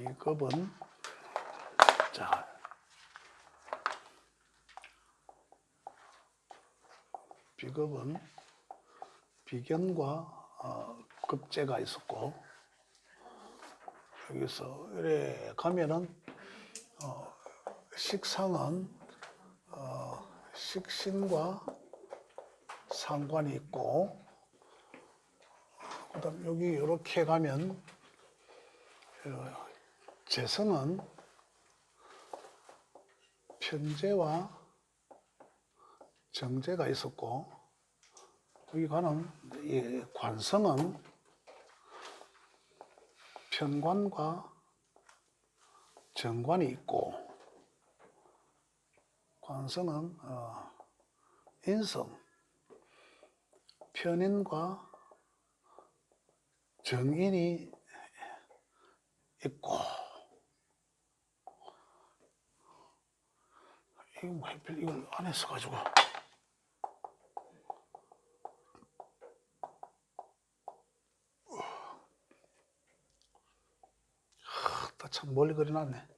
비급은 자 비급은 비견과 급제가 있었고 여기서 이래 가면은 식상은 식신과 상관이 있고 그다음 여기 이렇게 가면 재성은 편재와 정제가 있었고 여기 가는 이 관성은 편관과 정관이 있고 관성은 인성, 편인과 정인이 있고 이거 뭐 하필 이걸 안 했어가지고 참 멀리 그려놨네.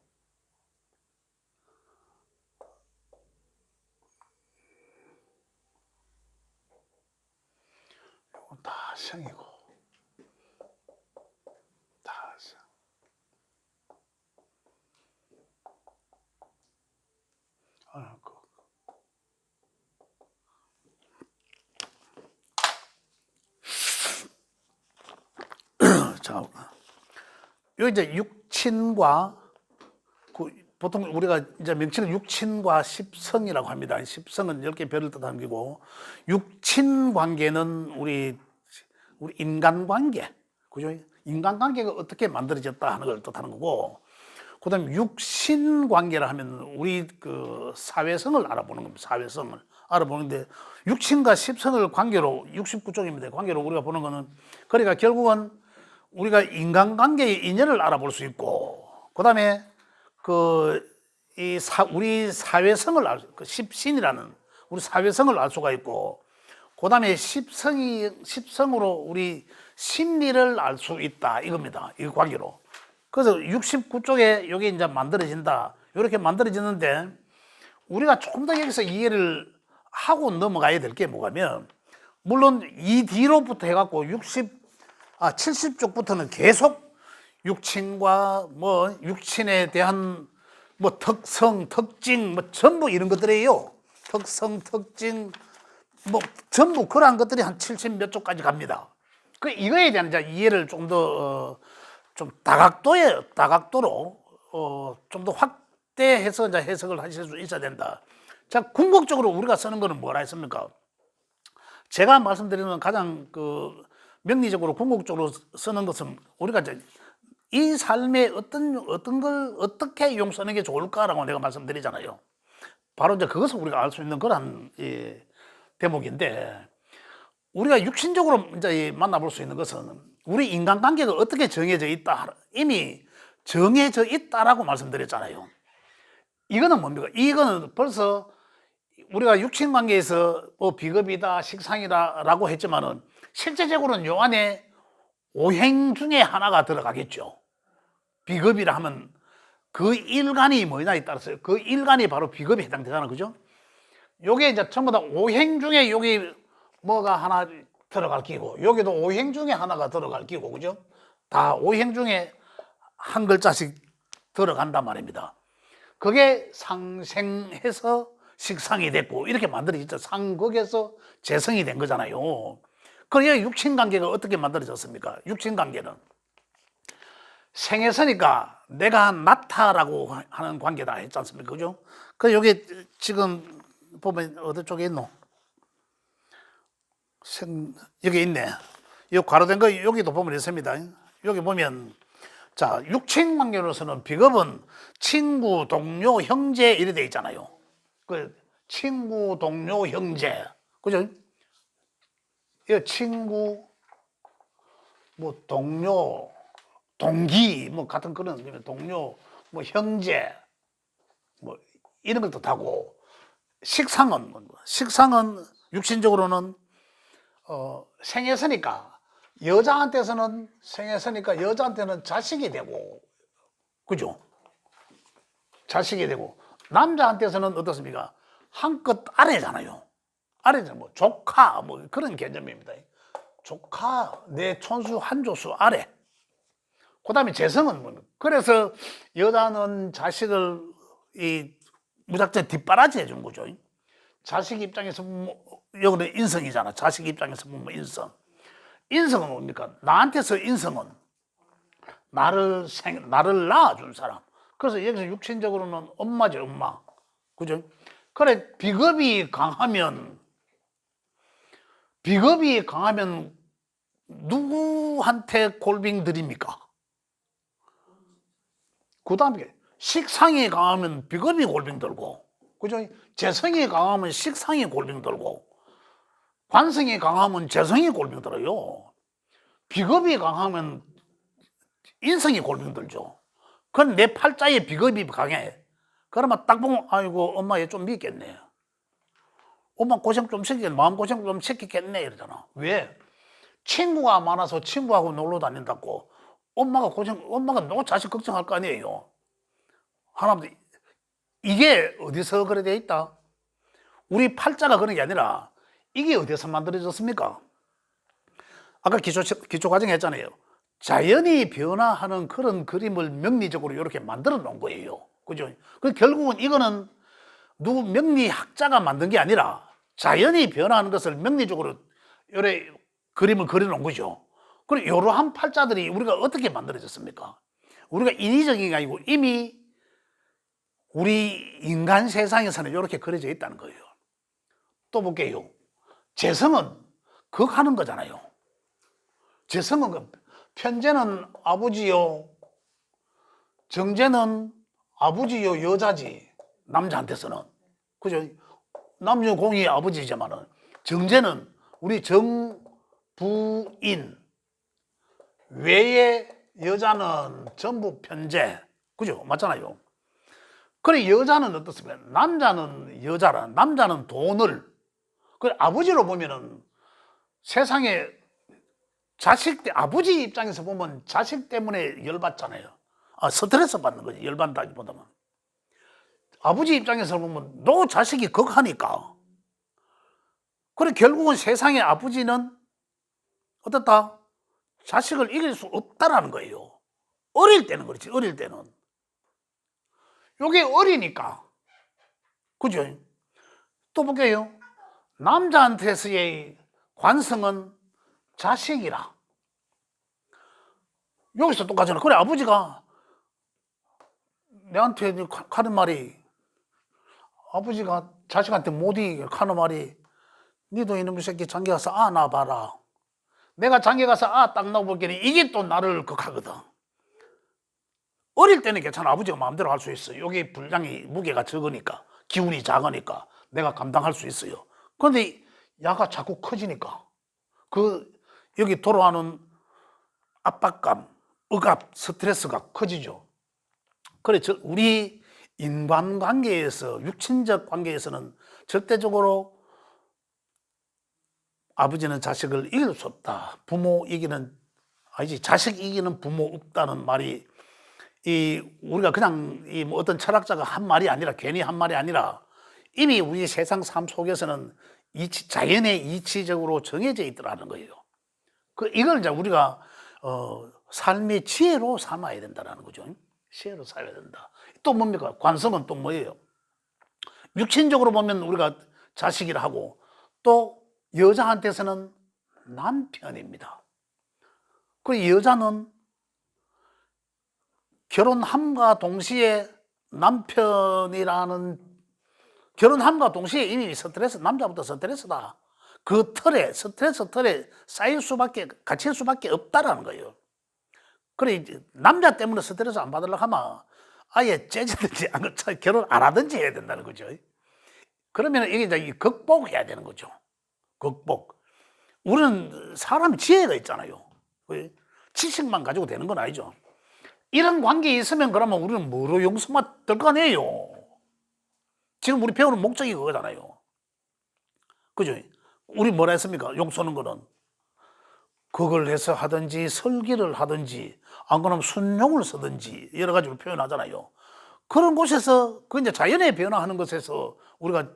이건 다 성이고 다 성. 자, 요 이제 육친과 보통 우리가 이제 명칭은 육친과 십성이라고 합니다. 십성은 10개 별을 뜻하는 거고, 육친 관계는 우리 인간 관계, 그죠? 인간 관계가 어떻게 만들어졌다 하는 걸 뜻하는 거고, 그다음에 육신 관계라 하면 우리 그 사회성을 알아보는 겁니다. 사회성을 알아보는데 육친과 십성을 관계로 69쪽입니다. 관계로 우리가 보는 거는 그러니까 결국은 우리가 인간관계의 인연을 알아볼 수 있고, 그다음에 우리 사회성을 그 십신이라는 우리 사회성을 알 수가 있고, 그다음에 십성으로 우리 심리를 알 수 있다 이겁니다. 이 관계로. 그래서 69쪽에 이게 이제 만들어진다. 이렇게 만들어지는데 우리가 조금 더 여기서 이해를 하고 넘어가야 될 게 뭐냐면, 물론 이 뒤로부터 해갖고 70쪽부터는 계속 육친과 뭐 육친에 대한 뭐 특성, 특징 뭐 전부 이런 것들이에요. 특성, 특징 뭐 전부 그러한 것들이 한 70몇 쪽까지 갑니다. 그 이거에 대한 이제 이해를 좀 더 좀 다각도로 좀 더 확대해서 이제 해석을 하실 수 있어야 된다. 자, 궁극적으로 우리가 쓰는 거는 뭐라 했습니까? 제가 말씀드리는 가장 명리적으로 궁극적으로 쓰는 것은 우리가 이제 이 삶에 어떤 걸 어떻게 용서하는 게 좋을까라고 내가 말씀드리잖아요. 바로 이제 그것을 우리가 알 수 있는 그런 대목인데, 우리가 육신적으로 이제 만나볼 수 있는 것은 우리 인간관계가 어떻게 정해져 있다, 이미 정해져 있다라고 말씀드렸잖아요. 이거는 뭡니까? 이거는 벌써 우리가 육친관계에서 비겁이다, 식상이다라고 했지만은 실제적으로는 요 안에 오행 중에 하나가 들어가겠죠. 비겁이라 하면 그 일간이 뭐냐에 따라서 그 일간이 바로 비겁에 해당되잖아요. 그죠? 요게 이제 전부 다 오행 중에 여기 뭐가 하나 들어갈 끼고, 여기도 오행 중에 하나가 들어갈 끼고, 그죠? 다 오행 중에 한 글자씩 들어간단 말입니다. 그게 상생해서 식상이 됐고 이렇게 만들어졌죠. 상극에서 재성이 된 거잖아요. 그래야 육친관계가 어떻게 만들어졌습니까? 육친관계는 생에서니까 내가 나타라고 하는 관계다 했지 않습니까? 그죠? 그 여기 지금 보면 어디 쪽에 있노? 여기 있네. 이 괄호된 거 여기도 보면 있습니다. 여기 보면 자, 육친관계로서는 비겁은 친구, 동료, 형제 이래 돼 있잖아요. 그 친구, 동료, 형제, 그죠? 이 친구, 뭐 동료, 동기, 뭐 같은 그런 동료, 뭐 형제, 뭐 이런 걸 뜻하고, 식상은 육신적으로는 생에서니까 여자한테는 자식이 되고, 그죠? 자식이 되고 남자한테서는 어떻습니까? 한 끗 아래잖아요. 아래잖아요. 뭐 조카 뭐 그런 개념입니다. 조카 내 촌수 한 조수 아래. 그다음에 재성은 뭐 그래서 여자는 자식을 이 무작정 뒷바라지 해준 거죠. 자식 입장에서 뭐 여기는 인성이잖아. 자식 입장에서 보면 인성. 인성은 뭡니까? 나한테서 인성은 나를 낳아준 사람. 그래서 여기서 육신적으로는 엄마죠, 엄마. 그죠? 그래, 비겁이 강하면 누구한테 골빙 드립니까? 그 다음에 식상이 강하면 비겁이 골빙 들고, 그죠? 재성이 강하면 식상이 골빙 들고, 관성이 강하면 재성이 골빙 들어요. 비겁이 강하면 인성이 골빙 들죠. 그건 내 팔자에 비겁이 강해. 그러면 딱 보면 아이고 엄마 얘 좀 믿겠네. 엄마 고생 좀 시키겠네. 마음 고생 좀 시키겠네 이러잖아. 왜? 친구가 많아서 친구하고 놀러 다닌다고 엄마가 너 자식 걱정할 거 아니에요. 하나님 이게 어디서 그래 돼 있다? 우리 팔자가 그런 게 아니라 이게 어디서 만들어졌습니까? 아까 기초 과정 했잖아요. 자연이 변화하는 그런 그림을 명리적으로 이렇게 만들어 놓은 거예요. 그죠? 그 결국은 이거는 누구 명리학자가 만든 게 아니라 자연이 변화하는 것을 명리적으로 이래 그림을 그려 놓은 거죠. 그리고 이러한 팔자들이 우리가 어떻게 만들어졌습니까? 우리가 인위적인 게 아니고 이미 우리 인간 세상에서는 이렇게 그려져 있다는 거예요. 또 볼게요. 재성은 극하는 거잖아요. 재성은 편재는 아버지요, 정재는 아버지요 여자지. 남자한테서는 그죠? 남녀공이 아버지지만은 정재는 우리 정부인 외의 여자는 전부 편재. 그죠? 맞잖아요. 그래 여자는 어떻습니까? 남자는 여자라. 남자는 돈을. 그 아버지로 보면은 세상에 아버지 입장에서 보면 자식 때문에 열받잖아요. 스트레스 받는 거지. 열받다기보다는. 아버지 입장에서 보면 너 자식이 극하니까. 그래 결국은 세상의 아버지는 어떻다? 자식을 이길 수 없다라는 거예요. 어릴 때는 그렇지. 어릴 때는. 요게 어리니까. 그죠? 또 볼게요. 남자한테서의 관성은 자식이라. 여기서 똑같잖아. 그래 아버지가 내한테 하는 말이 아버지가 자식한테 못 이기게 하는 말이 니도 이놈의 새끼 장기 가서 낳아봐라. 내가 장기 가서 딱 낳아볼게니 이게 또 나를 극하거든. 어릴 때는 괜찮아. 아버지가 마음대로 할 수 있어요. 여기 분량이 무게가 적으니까 기운이 작으니까 내가 감당할 수 있어요. 그런데 야가 자꾸 커지니까 여기 돌아오는 압박감, 억압, 스트레스가 커지죠. 그래 우리 인간관계에서 육친적 관계에서는 절대적으로 아버지는 자식을 이길 수 없다. 부모 이기는 아니지 자식 이기는 부모 없다는 말이 우리가 그냥 뭐 어떤 철학자가 한 말이 아니라 괜히 한 말이 아니라 이미 우리 세상 삶 속에서는 자연의 이치적으로 정해져 있더라는 거예요. 이걸 이제 우리가 삶의 지혜로 삼아야 된다는 거죠. 지혜로 삼아야 된다. 또 뭡니까? 관성은 또 뭐예요? 육신적으로 보면 우리가 자식이라 하고 또 여자한테서는 남편입니다. 그리고 여자는 결혼함과 동시에 결혼함과 동시에 이미 남자부터 스트레스다. 그 스트레스 틀에 갇힐 수밖에 없다라는 거예요. 그래, 남자 때문에 스트레스 안 받으려고 하면 아예 째지든지 결혼 안 하든지 해야 된다는 거죠. 그러면 이게 이제 극복해야 되는 거죠. 극복. 우리는 사람 지혜가 있잖아요. 지식만 가지고 되는 건 아니죠. 이런 관계에 있으면 그러면 우리는 뭐로 용서만 될 거 아니에요. 지금 우리 배우는 목적이 그거잖아요. 그죠? 우리 뭐라 했습니까? 용서는 거는. 그걸 해서 하든지 설기를 하든지 안 그러면 순용을 쓰든지 여러 가지로 표현하잖아요. 그런 곳에서 그 이제 자연의 변화하는 것에서 우리가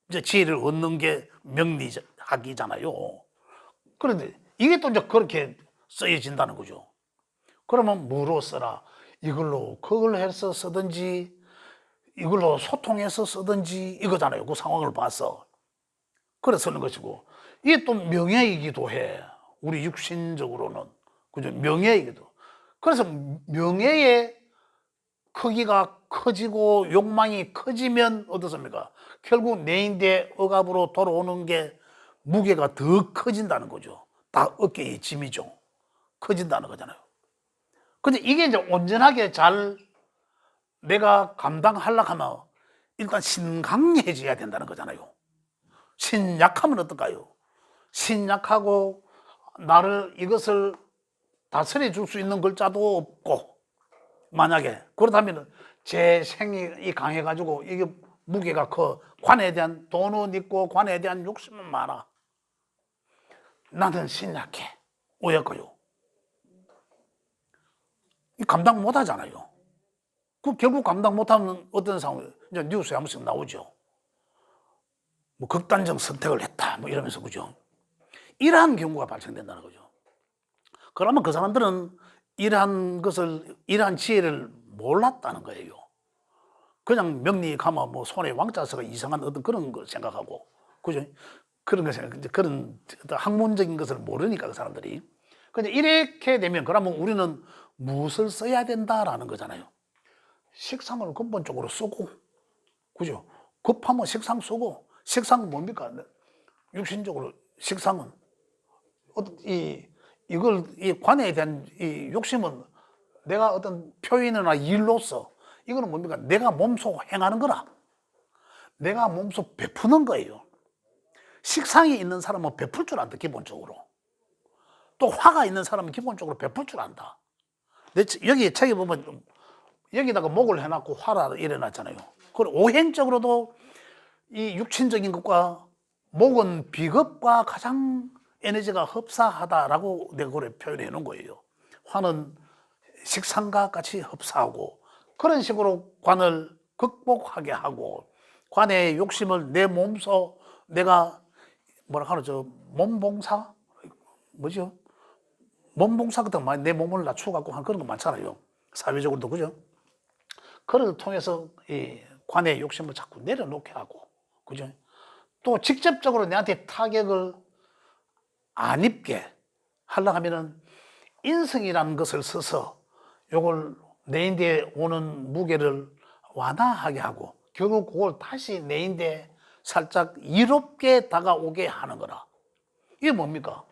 이제 지혜를 얻는 게 명리학이잖아요. 그런데 이게 또 이제 그렇게 쓰여진다는 거죠. 그러면 뭐로 써라? 이걸로 그걸 해서 쓰든지 이걸로 소통해서 쓰든지 이거잖아요. 그 상황을 봐서. 그래서 쓰는 것이고 이게 또 명예이기도 해. 우리 육신적으로는. 그죠? 명예이기도. 그래서 명예의 크기가 커지고 욕망이 커지면 어떻습니까? 결국 내인대 억압으로 돌아오는 게 무게가 더 커진다는 거죠. 다 어깨의 짐이죠. 커진다는 거잖아요. 근데 이게 이제 온전하게 잘 내가 감당하려고 하면 일단 신강해져야 된다는 거잖아요. 신약하면 어떨까요? 신약하고 나를 이것을 다스려 줄 수 있는 글자도 없고 만약에 그렇다면 제 생이 강해가지고 이게 무게가 커 관에 대한 돈은 있고 관에 대한 욕심은 많아. 나는 신약해. 왜일까요? 감당 못 하잖아요. 그 결국 감당 못하면 어떤 상황, 이제 뉴스에 한 번씩 나오죠. 뭐 극단적 선택을 했다, 뭐 이러면서 그죠. 이러한 경우가 발생된다는 거죠. 그러면 그 사람들은 이러한 지혜를 몰랐다는 거예요. 그냥 명리 가면 뭐 손에 왕자서가 이상한 어떤 그런 걸 생각하고, 그죠? 그런 거 생각, 그런 어떤 학문적인 것을 모르니까 그 사람들이. 근데 이렇게 되면 그러면 우리는 무엇을 써야 된다라는 거잖아요. 식상을 근본적으로 쓰고, 그죠? 급하면 식상 쓰고, 식상은 뭡니까? 육신적으로 식상은 이 관에 대한 이 욕심은 내가 어떤 표현이나 일로서 이거는 뭡니까? 내가 몸소 행하는 거라. 내가 몸소 베푸는 거예요. 식상이 있는 사람은 베풀 줄 안다, 기본적으로. 또 화가 있는 사람은 기본적으로 베풀 줄 안다. 여기 책에 보면 여기다가 목을 해놨고 화라 일어났잖아요. 그리고 오행적으로도 이 육신적인 것과 목은 비겁과 가장 에너지가 흡사하다라고 내가 그걸 표현해 놓은 거예요. 화는 식상과 같이 흡사하고 그런 식으로 관을 극복하게 하고 관의 욕심을 내 몸소 내가 뭐라 하죠? 몸봉사? 뭐죠? 몸봉사 같은 거 내 몸을 낮추고 하는 그런 거 많잖아요. 사회적으로도 그죠? 그걸 통해서 이 관의 욕심을 자꾸 내려놓게 하고 그죠? 또 직접적으로 내한테 타격을 안 입게 하려고 하면은 인성이라는 것을 써서 요걸 내인대에 오는 무게를 완화하게 하고 결국 그걸 다시 내인대에 살짝 이롭게 다가오게 하는 거라. 이게 뭡니까?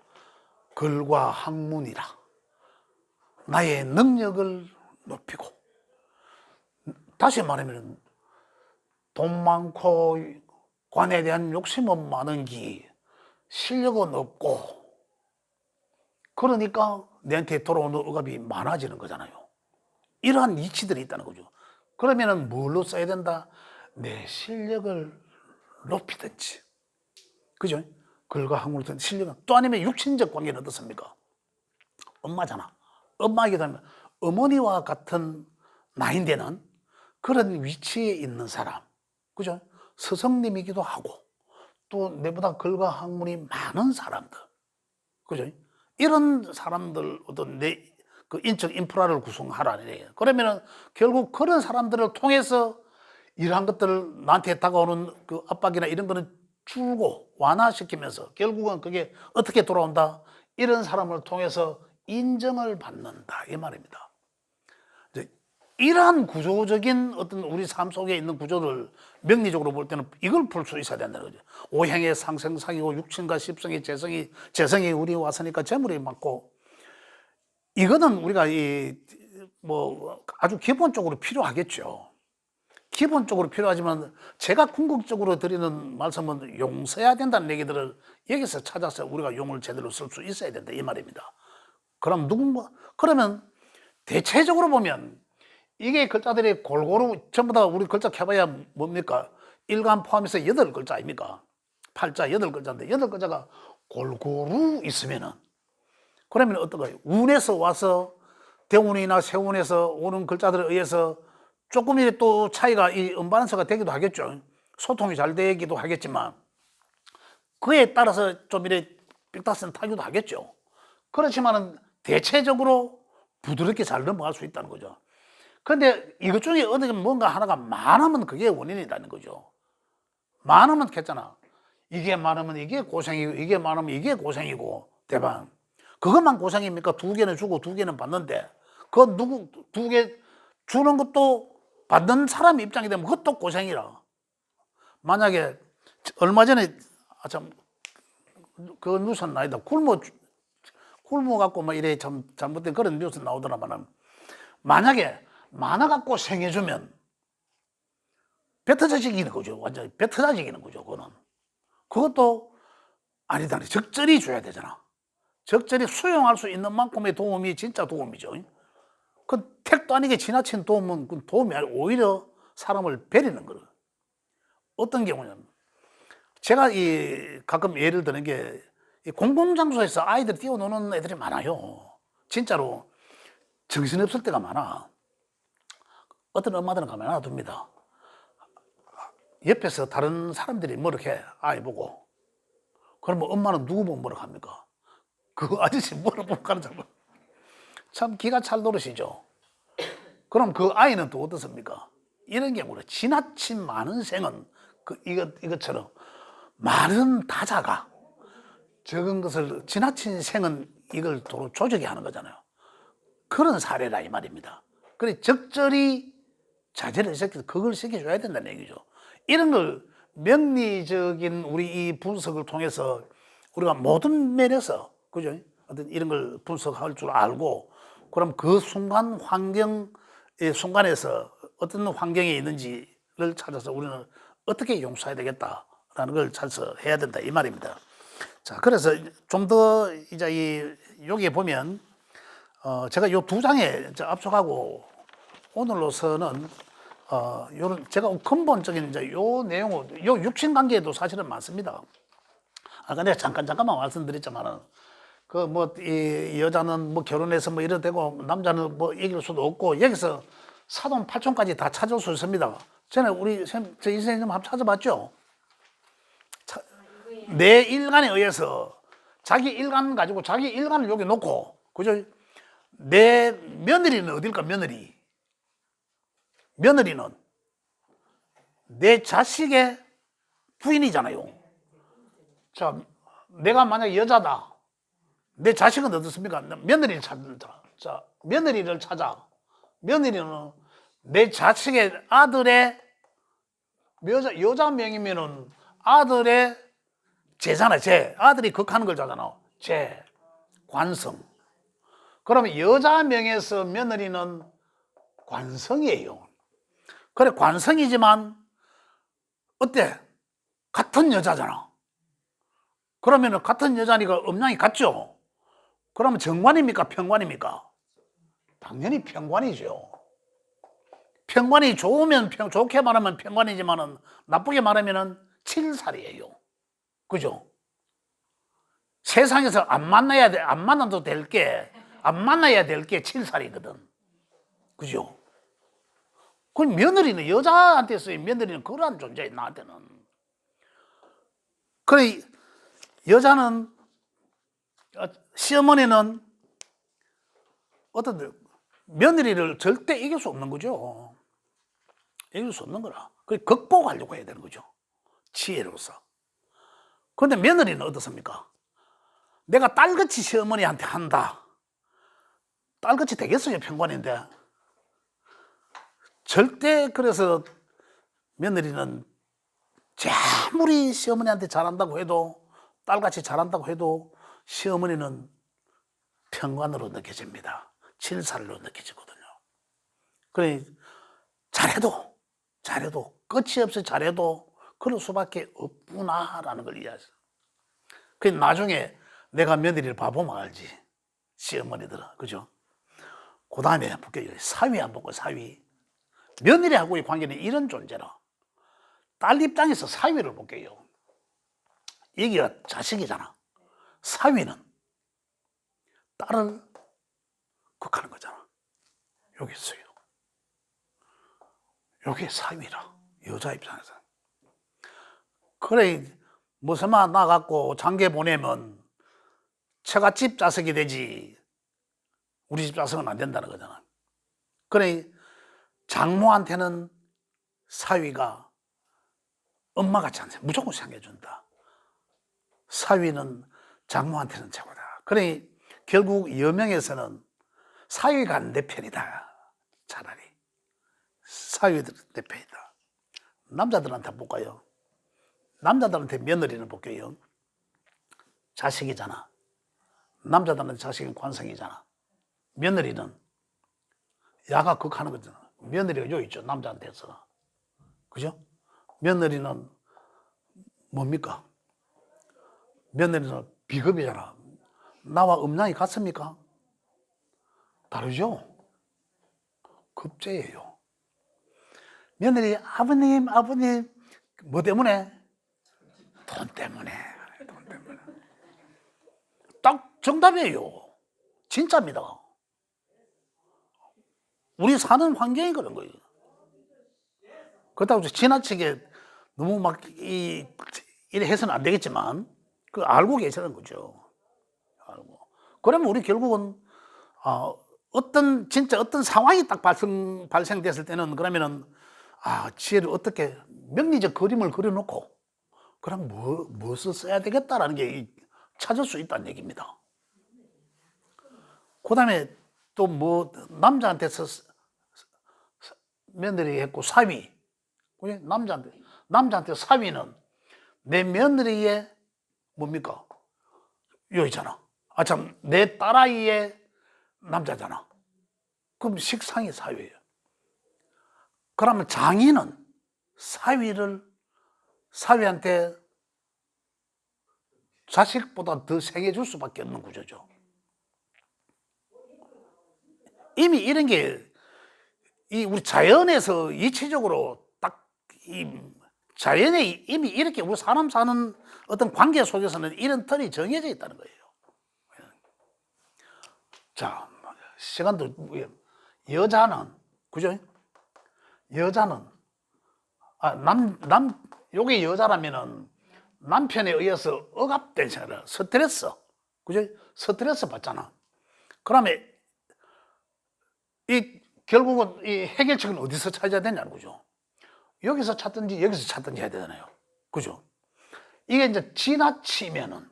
글과 학문이라. 나의 능력을 높이고 다시 말하면 돈 많고 관에 대한 욕심은 많은 기 실력은 없고 그러니까 내한테 돌아오는 억압이 많아지는 거잖아요. 이러한 이치들이 있다는 거죠. 그러면은 뭘로 써야 된다? 내 실력을 높이든지. 그죠? 글과 학문을 실력은 또 아니면 육신적 관계는 어떻습니까? 엄마잖아. 엄마이기도 하면 어머니와 같은 나인데는 그런 위치에 있는 사람. 그죠? 스승님이기도 하고 또 내보다 글과 학문이 많은 사람들. 그죠? 이런 사람들 어떤 그 인적 인프라를 구성하라는. 그러면은 결국 그런 사람들을 통해서 이러한 것들을 나한테 다가오는 그 압박이나 이런 거는 줄고 완화시키면서 결국은 그게 어떻게 돌아온다? 이런 사람을 통해서 인정을 받는다 이 말입니다. 이러한 구조적인 어떤 우리 삶 속에 있는 구조를 명리적으로 볼 때는 이걸 풀 수 있어야 된다는 거죠. 오행의 상생상이고 육신과 십성의 재성이 우리 왔으니까 재물이 많고 이거는 우리가 뭐 아주 기본적으로 필요하겠죠. 기본적으로 필요하지만 제가 궁극적으로 드리는 말씀은 용 써야 된다는 얘기들을 여기서 찾아서 우리가 용을 제대로 쓸 수 있어야 된다 이 말입니다. 그러면 대체적으로 보면 이게 글자들이 골고루 전부 다 우리 글자 켜봐야 뭡니까? 일간 포함해서 8글자 아닙니까? 팔자 8글자인데 8글자가 골고루 있으면은 그러면 어떤가요? 운에서 와서 대운이나 세운에서 오는 글자들에 의해서 조금이라도 또 차이가 이 언밸런스가 되기도 하겠죠. 소통이 잘 되기도 하겠지만 그에 따라서 좀 이래 삑다슨 타기도 하겠죠. 그렇지만은 대체적으로 부드럽게 잘 넘어갈 수 있다는 거죠. 그런데 이것 중에 어느 뭔가 하나가 많으면 그게 원인이라는 거죠. 많으면 괜찮아. 이게 많으면 이게 고생이고 이게 많으면 이게 고생이고 대박. 그것만 고생입니까? 두 개는 주고 두 개는 받는데 그 누구 두 개 주는 것도 받는 사람 입장이 되면 그것도 고생이라. 만약에 얼마 전에 참 그 뉴스 나이다 굶어 갖고 막 이래 참 잘못된 그런 뉴스 나오더라마는 만약에 많아 갖고 생해주면 배 터져지기는 거죠. 완전히 배 터져지기는 거죠. 그거는 그것도 아니다. 적절히 줘야 되잖아. 적절히 수용할 수 있는 만큼의 도움이 진짜 도움이죠. 그 택도 아니게 지나친 도움은 그 도움이 아니라 오히려 사람을 베리는 거예요. 어떤 경우냐면 제가 가끔 예를 드는 게 공공장소에서 아이들 뛰어노는 애들이 많아요. 진짜로 정신없을 때가 많아. 어떤 엄마들은 가만 놔둡니다. 옆에서 다른 사람들이 뭐 이렇게 아이 보고 그러면 엄마는 누구 보고 뭐라 합니까? 그 아저씨 뭐라 보고 가는 참 기가 찰 노릇이죠. 그럼 그 아이는 또 어떻습니까? 이런 경우는 지나친 많은 생은 이것처럼 많은 다자가 적은 것을 지나친 생은 이걸 도로 조절이 하는 거잖아요. 그런 사례라 이 말입니다. 그래 적절히 자제를 시켜서 그걸 시켜줘야 된다는 얘기죠. 이런 걸 명리적인 우리 이 분석을 통해서 우리가 모든 면에서 그죠? 어떤 이런 걸 분석할 줄 알고 그럼 그 순간 환경의 순간에서 어떤 환경에 있는지를 찾아서 우리는 어떻게 용서해야 되겠다라는 걸 찾아서 해야 된다 이 말입니다. 자, 그래서 좀 더 이제 여기에 보면 제가 요 두 장에 압축하고 오늘로서는 요런 제가 근본적인 이제 요 내용을 요 육친 관계에도 사실은 많습니다. 아까 내가 잠깐만 말씀드렸지만은 그 뭐 이 여자는 뭐 결혼해서 뭐 이래 되고 남자는 뭐 이길 수도 없고 여기서 사돈 팔촌까지 다 찾을 수 있습니다. 전에 우리 저희 선생님 한번 찾아봤죠. 내 일간에 의해서 자기 일간 가지고 자기 일간을 여기 놓고 그죠? 내 며느리는 어딜까? 며느리는 내 자식의 부인이잖아요. 자, 내가 만약 여자다. 내 자식은 어떻습니까? 며느리를 찾는다. 자, 며느리를 찾아. 며느리는 내 자식의 아들의 여자 명이면은 아들의 제잖아, 제. 아들이 극하는 걸 자잖아. 제. 관성. 그러면 여자 명에서 며느리는 관성이에요. 그래, 관성이지만, 어때? 같은 여자잖아. 그러면 같은 여자니까 음양이 같죠? 그러면 정관입니까? 편관입니까? 당연히 편관이죠. 편관이 좋으면, 좋게 말하면 편관이지만은, 나쁘게 말하면은 칠살이에요. 그죠? 세상에서 안 만나야 될 게 칠살이거든. 그죠? 그 며느리는 여자한테 쓰인 며느리는 그러한 존재야 나한테는. 그래 여자는 시어머니는 어떤 며느리를 절대 이길 수 없는 거죠. 이길 수 없는 거라. 그 극복하려고 해야 되는 거죠. 지혜로서. 그런데 며느리는 어떻습니까? 내가 딸같이 시어머니한테 한다. 딸같이 되겠어요, 평관인데. 절대 그래서 며느리는 아무리 시어머니한테 잘한다고 해도 딸같이 잘한다고 해도 시어머니는 평관으로 느껴집니다. 칠살로 느껴지거든요. 그래 잘해도 끝이 없이 잘해도 그럴 수밖에 없구나라는 걸 이해하죠. 그 나중에 내가 며느리를 봐보면 알지. 시어머니들은 그죠? 그 다음에 볼게요. 사위 한번 보고 사위. 며느리하고의 관계는 이런 존재라. 딸 입장에서 사위를 볼게요. 여기가 자식이잖아. 사위는 딸을 극하는 거잖아. 여기 있어요. 여기 사위라. 여자 입장에서. 그래, 무슨마 나갖고 장계 보내면 처갓집 자석이 되지 우리 집 자석은 안 된다는 거잖아. 그래, 장모한테는 사위가 엄마같이 안 돼. 무조건 생겨준다. 사위는 장모한테는 최고다. 그래, 결국 여명에서는 사위가 내 편이다. 차라리 사위들 내 편이다. 남자들한테 볼까요? 남자들한테 며느리는 볼게요. 자식이잖아. 남자들한테 자식은 관성이잖아. 며느리는 야가 극하는 거잖아. 며느리가 여기 있죠. 남자한테서. 그죠? 며느리는 뭡니까? 며느리는 비겁이잖아. 나와 음양이 같습니까? 다르죠? 급제예요. 며느리, 아버님, 아버님, 뭐 때문에? 돈 때문에. 돈 때문에. 딱 정답이에요. 진짜입니다. 우리 사는 환경이 그런 거예요. 그렇다고 지나치게 너무 막 이래 해서는 안 되겠지만 그 알고 계시는 거죠. 알고. 그러면 우리 결국은 진짜 어떤 상황이 딱 발생됐을 때는 그러면은 지혜를 어떻게 명리적 그림을 그려놓고 그럼 무엇을 써야 되겠다라는 게 찾을 수 있다는 얘기입니다. 그 다음에 또 뭐 남자한테서 며느리 했고 사위, 남자한테 사위는 내 며느리의 뭡니까? 여자잖아. 참, 내 딸아이의 남자잖아. 그럼 식상이 사위예요. 그러면 장인은 사위한테 자식보다 더 세게 줄 수밖에 없는 구조죠. 이미 이런 게 우리 자연에서 이치적으로 딱 자연에 이미 이렇게 우리 사람 사는 어떤 관계 속에서는 이런 틀이 정해져 있다는 거예요. 자, 시간도 여자는 그죠? 여자는 요게 여자라면은 남편에 의해서 억압된 생활을 스트레스, 그죠? 스트레스 받잖아. 그러면 결국은 이 해결책은 어디서 찾아야 되냐는 거죠. 여기서 찾든지 여기서 찾든지 해야 되잖아요. 그죠? 이게 이제 지나치면은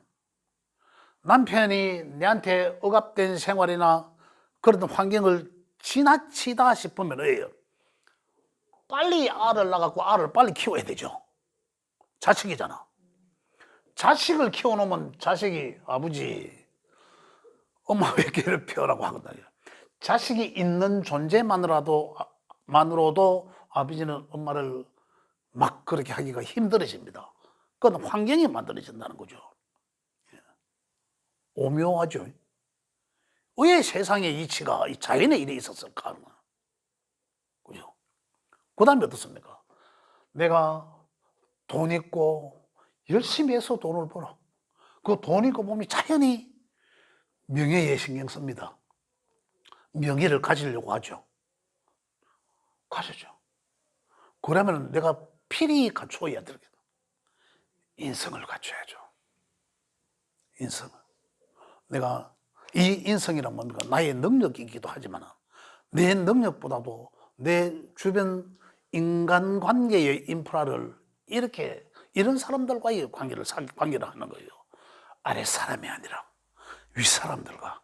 남편이 내한테 억압된 생활이나 그런 환경을 지나치다 싶으면 뭐예요? 빨리 알을 낳아갖고 알을 빨리 키워야 되죠. 자식이잖아. 자식을 키워놓으면 자식이 아버지, 엄마 왜 괴롭혀라고 하거든요. 자식이 있는 존재만으로도 아버지는 엄마를 막 그렇게 하기가 힘들어집니다. 그건 환경이 만들어진다는 거죠. 오묘하죠. 왜 세상의 이치가 이 자연의 일이 있었을까? 그죠? 그 다음에 어떻습니까? 내가 돈 있고 열심히 해서 돈을 벌어. 그 돈 있고 보면 자연히 명예에 신경 씁니다. 명예를 가지려고 하죠. 가지죠. 그러면 내가 필히 갖추어야 되겠다. 인성을 갖춰야죠. 인성을. 내가 이 인성이란 뭡니까? 나의 능력이기도 하지만 내 능력보다도 내 주변 인간관계의 인프라를 이런 사람들과의 관계를 하는 거예요. 아래 사람이 아니라 위 사람들과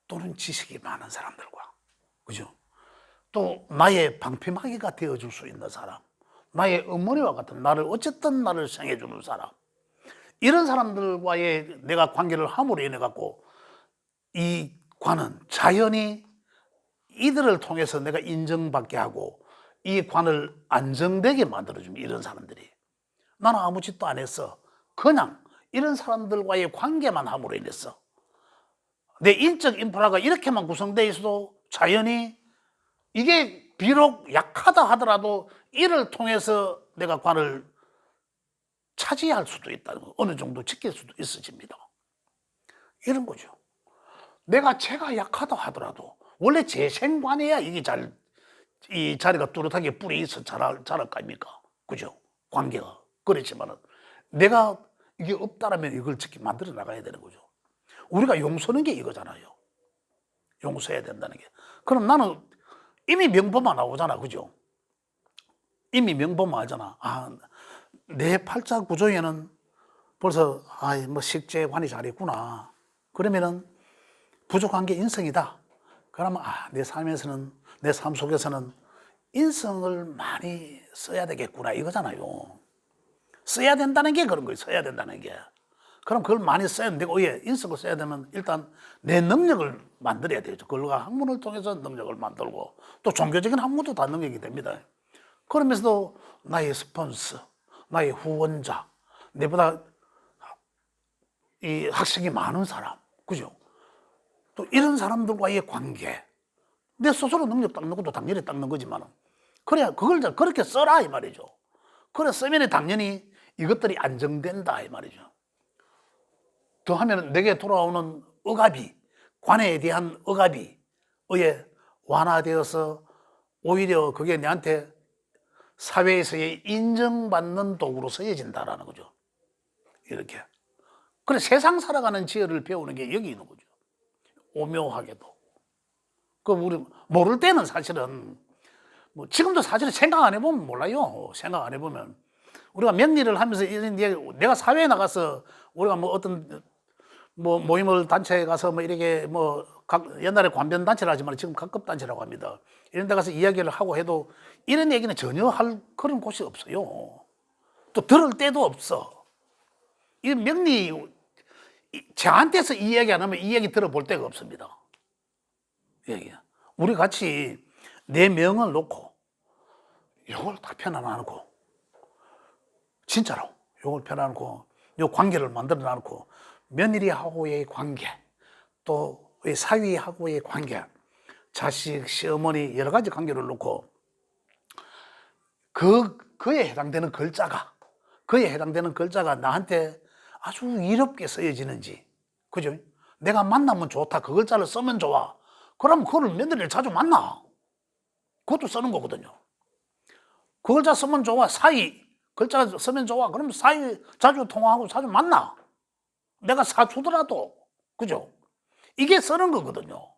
또는 지식이 많은 사람들과, 그죠? 또 나의 방패막이가 되어줄 수 있는 사람, 나의 어머니와 같은 나를 생해주는 사람, 이런 사람들과의 내가 관계를 함으로 인해 갖고 이 관은 자연히 이들을 통해서 내가 인정받게 하고 이 관을 안정되게 만들어줍니다. 이런 사람들이. 나는 아무 짓도 안 했어. 그냥 이런 사람들과의 관계만 함으로 인해서 내 인적 인프라가 이렇게만 구성되어 있어도 자연히 이게 비록 약하다 하더라도 이를 통해서 내가 관을 차지할 수도 있다는 거, 어느 정도 지킬 수도 있어집니다. 이런 거죠. 내가 제가 약하다 하더라도 원래 재생관해야 이게 이 자리가 뚜렷하게 뿌리 있어 자랄 거 아닙니까? 그죠? 관계가. 그렇지만은 내가 이게 없다라면 이걸 만들어 나가야 되는 거죠. 우리가 용서는 게 이거잖아요. 용서해야 된다는 게. 그럼 나는 이미 명범만 나오잖아. 그죠? 이미 명범만 하잖아. 아, 내 팔자 구조에는 벌써 뭐 식재관이 잘했구나. 그러면은 부족한 게 인성이다. 그러면 내 삶에서는, 내 삶 속에서는 인성을 많이 써야 되겠구나 이거잖아요. 써야 된다는 게 그런 거예요. 써야 된다는 게. 그럼 그걸 많이 써야 되고, 인성을 써야 되면 일단 내 능력을 만들어야 되죠. 그걸과 학문을 통해서 능력을 만들고, 또 종교적인 학문도 다 능력이 됩니다. 그러면서도 나의 스폰서, 나의 후원자, 내보다 이 학식이 많은 사람, 그죠? 또 이런 사람들과의 관계, 내 스스로 능력 닦는 것도 당연히 닦는 거지만, 그래야 그걸 그렇게 써라 이 말이죠. 그래 쓰면 당연히 이것들이 안정된다 이 말이죠. 더하면 내게 돌아오는 억압이, 관해에 대한 억압이 완화되어서 오히려 그게 내한테 사회에서의 인정받는 도구로 쓰여진다라는 거죠. 이렇게. 그래 세상 살아가는 지혜를 배우는 게 여기 있는 거죠. 오묘하게도. 그 우리 모를 때는 사실은 뭐 지금도 사실은 생각 안 해보면 몰라요. 생각 안 해보면 우리가 명리를 하면서 이런 내가 사회에 나가서 우리가 뭐 어떤 뭐 모임을 단체에 가서 뭐 이렇게 뭐 옛날에 관변 단체를 하지만 지금 각급 단체라고 합니다. 이런 데 가서 이야기를 하고 해도 이런 얘기는 전혀 할 그런 곳이 없어요. 또 들을 때도 없어. 이 명리 저한테서 이 이야기 안 하면 이 얘기 들어볼 데가 없습니다. 우리 같이 내 명을 놓고 이걸 다 펴놔놓고 진짜로 이걸 펴놔놓고 이 관계를 만들어 놔놓고 며느리하고의 관계 또 사위하고의 관계 자식, 시어머니 여러 가지 관계를 놓고 그에 해당되는 글자가 나한테 아주 이롭게 쓰여지는지 그죠? 내가 만나면 좋다 그 글자를 쓰면 좋아 그럼 그걸 며느리를 자주 만나 그것도 쓰는 거거든요. 그 글자 쓰면 좋아 사위 글자 쓰면 좋아 그러면 사위 자주 통화하고 자주 만나 내가 사주더라도 그죠? 이게 쓰는 거거든요.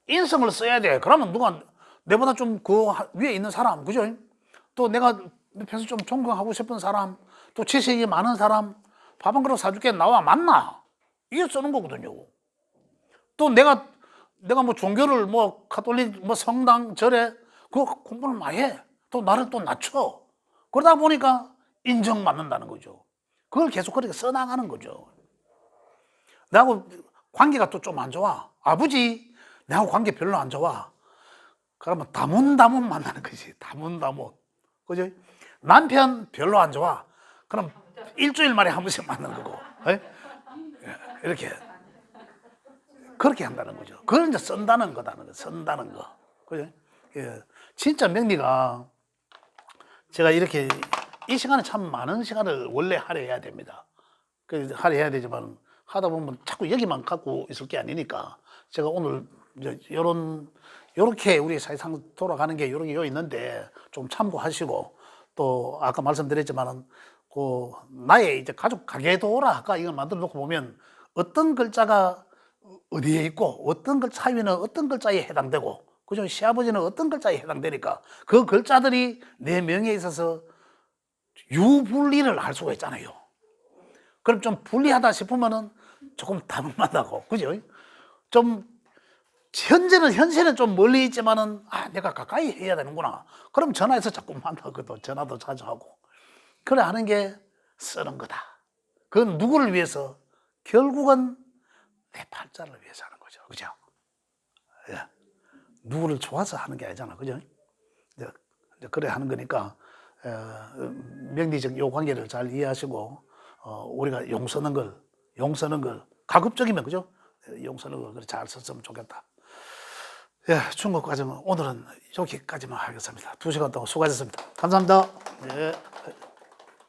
인성을 써야 돼. 그러면 누가 내보다 좀 그 위에 있는 사람 그죠? 또 내가 옆에서 좀 존경하고 싶은 사람 또 지식이 많은 사람 밥 한 그릇 사줄게 나와 만나 이게 쓰는 거거든요. 또 내가 뭐 종교를 뭐 가톨릭 뭐 성당 절에 그거 공부를 많이 해. 또 나를 또 낮춰. 그러다 보니까 인정받는다는 거죠. 그걸 계속 그렇게 써나가는 거죠. 나하고 관계가 또 좀 안 좋아. 아버지 나하고 관계 별로 안 좋아. 그러면 다문다문 만나는 거지. 다문다문. 그죠? 남편 별로 안 좋아. 그럼 일주일 만에 한 번씩 만나는 거고. 이렇게. 그렇게 한다는 거죠. 그걸 이제 쓴다는 거다는 거. 쓴다는 거. 그죠? 진짜 명리가 제가 이렇게 이 시간에 참 많은 시간을 원래 할애해야 됩니다. 그 할애해야 되지만 하다 보면 자꾸 여기만 갖고 있을 게 아니니까 제가 오늘 이제 요렇게 우리 사회상 돌아가는 게 요런 게 있는데 좀 참고하시고 또 아까 말씀드렸지만은 그 나의 이제 가족 가계도라 아까 이걸 만들어 놓고 보면 어떤 글자가 어디에 있고 어떤 글자 사위는 어떤 글자에 해당되고 그죠? 시아버지는 어떤 글자에 해당되니까 그 글자들이 내 명예에 있어서 유불리를 알 수가 있잖아요. 그럼 좀 불리하다 싶으면은 조금 다문마다고 그죠? 좀 현재는 좀 멀리 있지만은 내가 가까이 해야 되는구나. 그럼 전화해서 자꾸 만나거든. 전화도 자주 하고. 그래 하는 게 쓰는 거다. 그건 누구를 위해서? 결국은 내 팔자를 위해서 하는 거죠. 그죠? 예. 누구를 좋아서 하는 게 아니잖아. 그죠? 이제 그래 하는 거니까 명리적 요 관계를 잘 이해하시고 우리가 용서는 걸 가급적이면 그죠? 용서는 걸 잘 썼으면 좋겠다. 예, 중국까지는 오늘은 여기까지만 하겠습니다. 2시간 동안 수고하셨습니다. 감사합니다. 예.